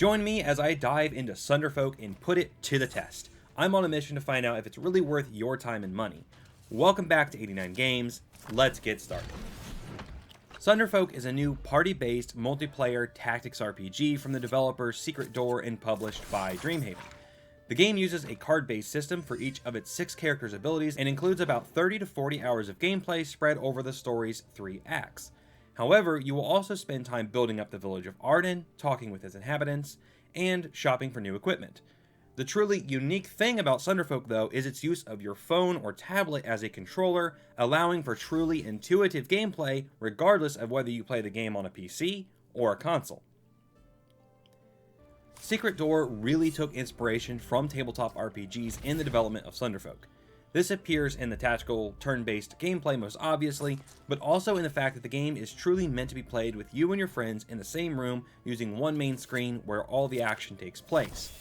Join me as I dive into Sunderfolk and put it to the test. I'm on a mission to find out if it's really worth your time and money. Welcome back to 89 Games. Let's get started. Sunderfolk is a new party-based multiplayer tactics RPG from the developer Secret Door and published by Dreamhaven. The game uses a card-based system for each of its 6 characters' abilities and includes about 30 to 40 hours of gameplay spread over the story's 3 acts. However, you will also spend time building up the village of Arden, talking with its inhabitants, and shopping for new equipment. The truly unique thing about Sunderfolk, though, is its use of your phone or tablet as a controller, allowing for truly intuitive gameplay regardless of whether you play the game on a PC or a console. Secret Door really took inspiration from tabletop RPGs in the development of Sunderfolk. This appears in the tactical, turn-based gameplay most obviously, but also in the fact that the game is truly meant to be played with you and your friends in the same room using one main screen where all the action takes place.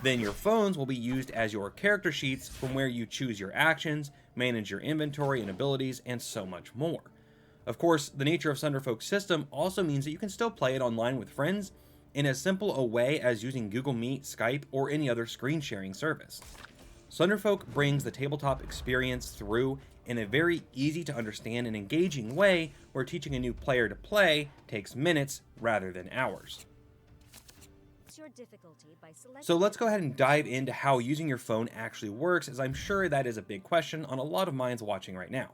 Then your phones will be used as your character sheets from where you choose your actions, manage your inventory and abilities, and so much more. Of course, the nature of Sunderfolk's system also means that you can still play it online with friends in as simple a way as using Google Meet, Skype, or any other screen sharing service. Sunderfolk brings the tabletop experience through in a very easy to understand and engaging way where teaching a new player to play takes minutes rather than hours. So let's go ahead and dive into how using your phone actually works, as I'm sure that is a big question on a lot of minds watching right now.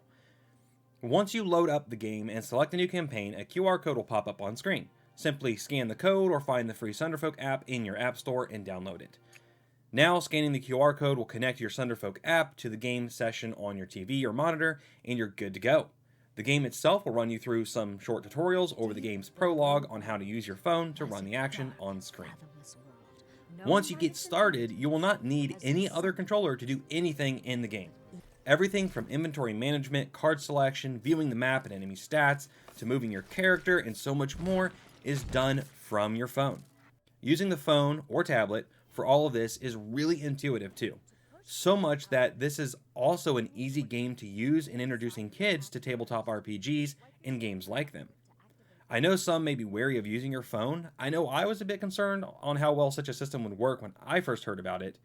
Once you load up the game and select a new campaign, a QR code will pop up on screen. Simply scan the code or find the free Sunderfolk app in your app store and download it. Now, scanning the QR code will connect your Sunderfolk app to the game session on your TV or monitor, and you're good to go. The game itself will run you through some short tutorials over the game's prologue on how to use your phone to run the action on screen. Once you get started, you will not need any other controller to do anything in the game. Everything from inventory management, card selection, viewing the map and enemy stats, to moving your character, and so much more is done from your phone. Using the phone or tablet for all of this is really intuitive too. So much that this is also an easy game to use in introducing kids to tabletop RPGs and games like them. I know some may be wary of using your phone. I know I was a bit concerned on how well such a system would work when I first heard about it.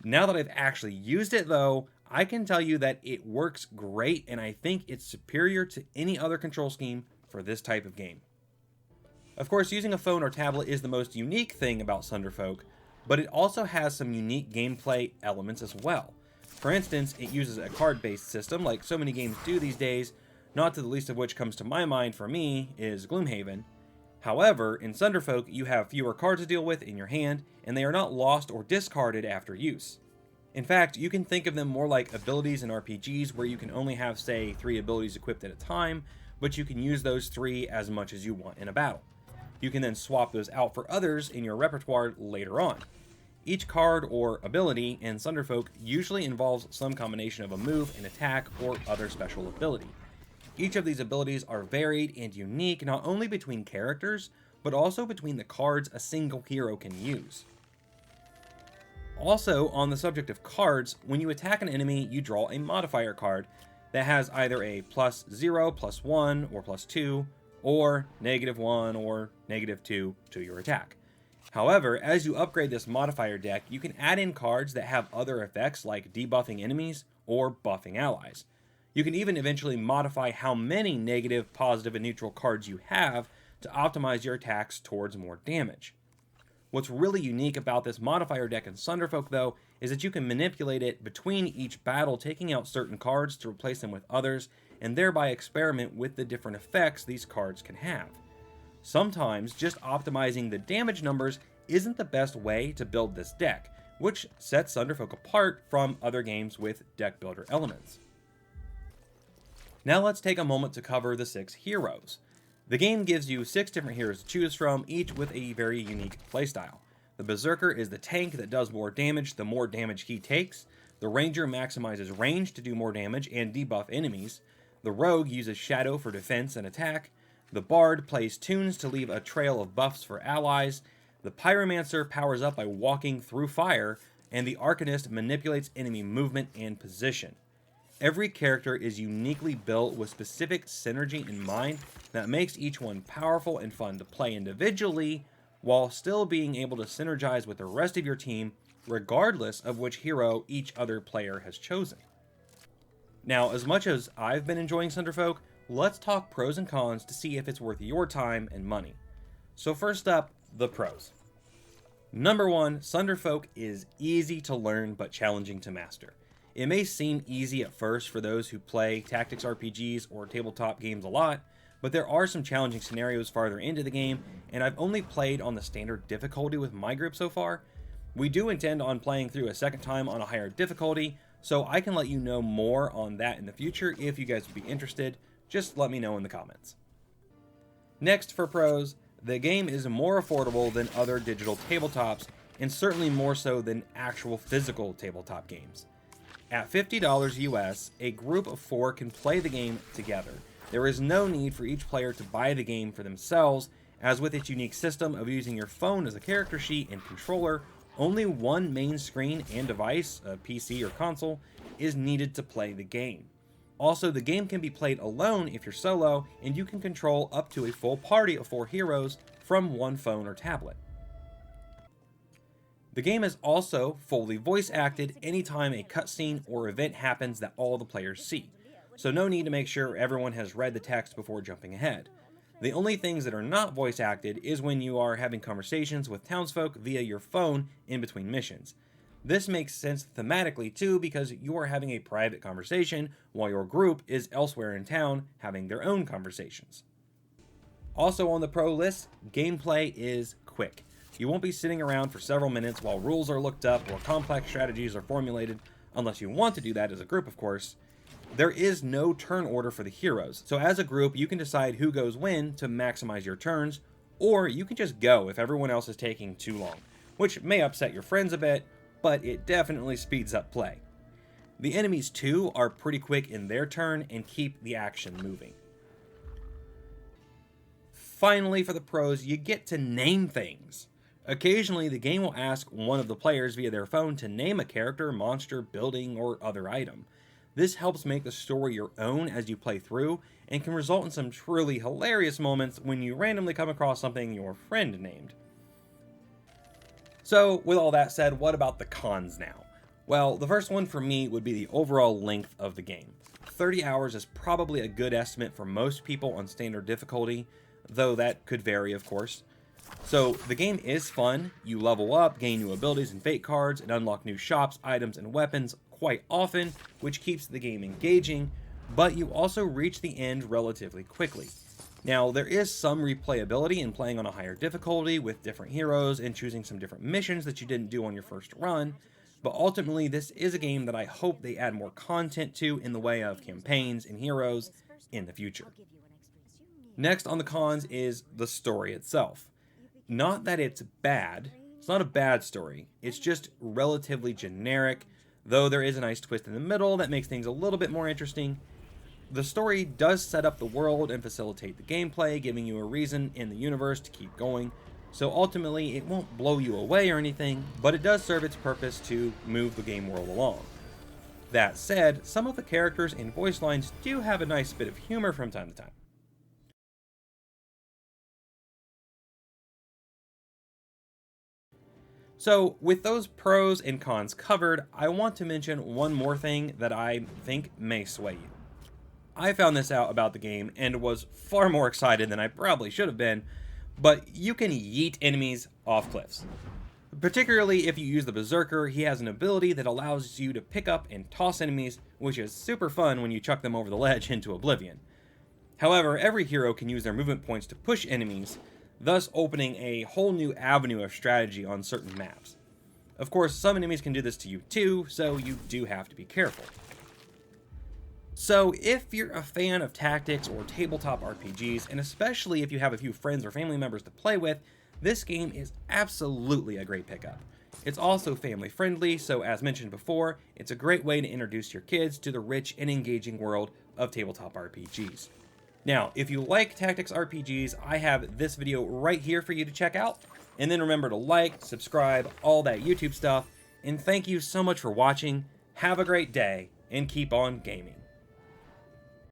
Now that I've actually used it though, I can tell you that it works great, and I think it's superior to any other control scheme for this type of game. Of course, using a phone or tablet is the most unique thing about Sunderfolk, but it also has some unique gameplay elements as well. For instance, it uses a card-based system like so many games do these days, not to the least of which comes to my mind for me is Gloomhaven. However, in Sunderfolk, you have fewer cards to deal with in your hand, and they are not lost or discarded after use. In fact, you can think of them more like abilities in RPGs where you can only have, say, 3 abilities equipped at a time, but you can use those 3 as much as you want in a battle. You can then swap those out for others in your repertoire later on. Each card or ability in Sunderfolk usually involves some combination of a move, an attack, or other special ability. Each of these abilities are varied and unique not only between characters, but also between the cards a single hero can use. Also, on the subject of cards, when you attack an enemy, you draw a modifier card that has either a +0, +1, or +2, or -1 or -2 to your attack. However, as you upgrade this modifier deck, you can add in cards that have other effects like debuffing enemies or buffing allies. You can even eventually modify how many negative, positive, and neutral cards you have to optimize your attacks towards more damage. What's really unique about this modifier deck in Sunderfolk, though, is that you can manipulate it between each battle, taking out certain cards to replace them with others, and thereby experiment with the different effects these cards can have. Sometimes, just optimizing the damage numbers isn't the best way to build this deck, which sets Sunderfolk apart from other games with deck builder elements. Now let's take a moment to cover the 6 heroes. The game gives you 6 different heroes to choose from, each with a very unique playstyle. The Berserker is the tank that does more damage the more damage he takes. The Ranger maximizes range to do more damage and debuff enemies. The Rogue uses Shadow for defense and attack. The Bard plays tunes to leave a trail of buffs for allies. The Pyromancer powers up by walking through fire. And the Arcanist manipulates enemy movement and position. Every character is uniquely built with specific synergy in mind that makes each one powerful and fun to play individually, while still being able to synergize with the rest of your team, regardless of which hero each other player has chosen. Now, as much as I've been enjoying Sunderfolk, let's talk pros and cons to see if it's worth your time and money. So first up, the pros. Number 1, Sunderfolk is easy to learn but challenging to master. It may seem easy at first for those who play tactics RPGs or tabletop games a lot, but there are some challenging scenarios farther into the game, and I've only played on the standard difficulty with my group so far. We do intend on playing through a second time on a higher difficulty, so I can let you know more on that in the future if you guys would be interested. Just let me know in the comments. Next, for pros, the game is more affordable than other digital tabletops, and certainly more so than actual physical tabletop games. At $50 US, a group of 4 can play the game together. There is no need for each player to buy the game for themselves, as with its unique system of using your phone as a character sheet and controller, only one main screen and device, a PC or console, is needed to play the game. Also, the game can be played alone if you're solo, and you can control up to a full party of 4 heroes from one phone or tablet. The game is also fully voice acted anytime a cutscene or event happens that all the players see, so no need to make sure everyone has read the text before jumping ahead. The only things that are not voice acted is when you are having conversations with townsfolk via your phone in between missions. This makes sense thematically too, because you are having a private conversation while your group is elsewhere in town having their own conversations. Also on the pro list, gameplay is quick. You won't be sitting around for several minutes while rules are looked up or complex strategies are formulated, unless you want to do that as a group, of course. There is no turn order for the heroes, so as a group you can decide who goes when to maximize your turns, or you can just go if everyone else is taking too long, which may upset your friends a bit, but it definitely speeds up play. The enemies too are pretty quick in their turn and keep the action moving. Finally, for the pros, you get to name things. Occasionally, the game will ask one of the players via their phone to name a character, monster, building, or other item. This helps make the story your own as you play through, and can result in some truly hilarious moments when you randomly come across something your friend named. So, with all that said, what about the cons now? Well, the first one for me would be the overall length of the game. 30 hours is probably a good estimate for most people on standard difficulty, though that could vary, of course. So, the game is fun. You level up, gain new abilities and fate cards, and unlock new shops, items, and weapons quite often, which keeps the game engaging, but you also reach the end relatively quickly. Now, there is some replayability in playing on a higher difficulty with different heroes and choosing some different missions that you didn't do on your first run, but ultimately this is a game that I hope they add more content to in the way of campaigns and heroes in the future. Next on the cons is the story itself. Not that it's bad, it's not a bad story, it's just relatively generic, though there is a nice twist in the middle that makes things a little bit more interesting. The story does set up the world and facilitate the gameplay, giving you a reason in the universe to keep going, so ultimately it won't blow you away or anything, but it does serve its purpose to move the game world along. That said, some of the characters and voice lines do have a nice bit of humor from time to time. So, with those pros and cons covered, I want to mention one more thing that I think may sway you. I found this out about the game and was far more excited than I probably should have been, but you can yeet enemies off cliffs. Particularly if you use the Berserker, he has an ability that allows you to pick up and toss enemies, which is super fun when you chuck them over the ledge into oblivion. However, every hero can use their movement points to push enemies, thus opening a whole new avenue of strategy on certain maps. Of course, some enemies can do this to you too, so you do have to be careful. So, if you're a fan of tactics or tabletop RPGs, and especially if you have a few friends or family members to play with, this game is absolutely a great pickup. It's also family friendly, so as mentioned before, it's a great way to introduce your kids to the rich and engaging world of tabletop RPGs. Now, if you like tactics RPGs, I have this video right here for you to check out, and then remember to like, subscribe, all that YouTube stuff, and thank you so much for watching, have a great day, and keep on gaming.